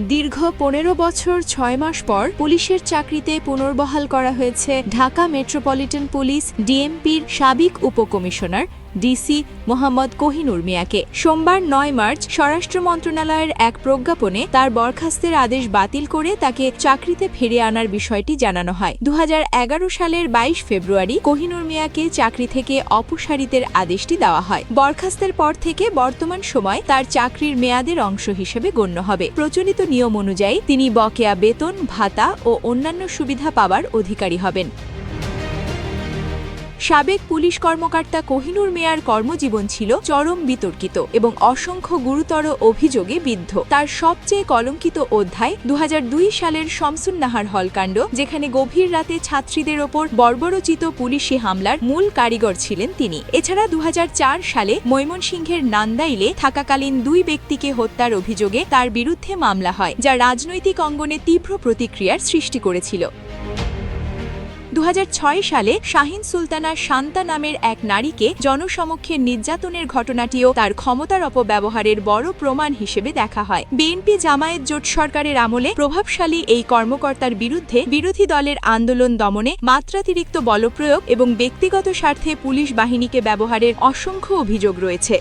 দীর্ঘ ১৫ বছর ৬ মাস পর পুলিশের চাকরিতে পুনর্বহাল করা হয়েছে ঢাকা মেট্রোপলিটন পুলিশ ডিএমপির সাবেক উপকমিশনার ডিসি মোহাম্মদ কোহিনুর মিয়াকে। সোমবার ৯ মার্চ স্বরাষ্ট্র মন্ত্রণালয়ের এক প্রজ্ঞাপনে তার বরখাস্তের আদেশ বাতিল করে তাকে চাকরিতে ফিরিয়ে আনার বিষয়টি জানানো হয়। ২০১১ সালের ২২ ফেব্রুয়ারি কোহিনুর মিয়াকে চাকরি থেকে অপসারিতের আদেশটি দেওয়া হয়। বরখাস্তের পর থেকে বর্তমান সময় তার চাকরির মেয়াদের অংশ হিসেবে গণ্য হবে। প্রচলিত নিয়ম অনুযায়ী তিনি বকেয়া বেতন, ভাতা ও অন্যান্য সুবিধা পাওয়ার অধিকারী হবেন। সাবেক পুলিশ কর্মকর্তা কোহিনুর মিয়ার কর্মজীবন ছিল চরম বিতর্কিত এবং অসংখ্য গুরুতর অভিযোগে বিদ্ধ। তার সবচেয়ে কলঙ্কিত অধ্যায় ২০০২ সালের শমসুন্নাহার হলকাণ্ড, যেখানে গভীর রাতে ছাত্রীদের ওপর বর্বরোচিত পুলিশি হামলার মূল কারিগর ছিলেন তিনি। এছাড়া ২০০৪ সালে ময়মনসিংহের নান্দাইলে থাকাকালীন ২ ব্যক্তিকে হত্যার অভিযোগে তার বিরুদ্ধে মামলা হয়, যা রাজনৈতিক অঙ্গনে তীব্র প্রতিক্রিয়ার সৃষ্টি করেছিল। ২০০৬ সালে শাহিন সুলতানা শান্তা নামের এক নারীকে জনসমক্ষে নির্যাতনের ঘটনাটিও তার ক্ষমতার অপব্যবহারের বড় প্রমাণ হিসেবে দেখা হয়। বিএনপি জামায়াত জোট সরকারের আমলে প্রভাবশালী এই কর্মকর্তার বিরুদ্ধে বিরোধী দলের আন্দোলন দমনে মাত্রাতিরিক্ত বলপ্রয়োগ এবং ব্যক্তিগত স্বার্থে পুলিশ বাহিনীকে ব্যবহারের অসংখ্য অভিযোগ রয়েছে।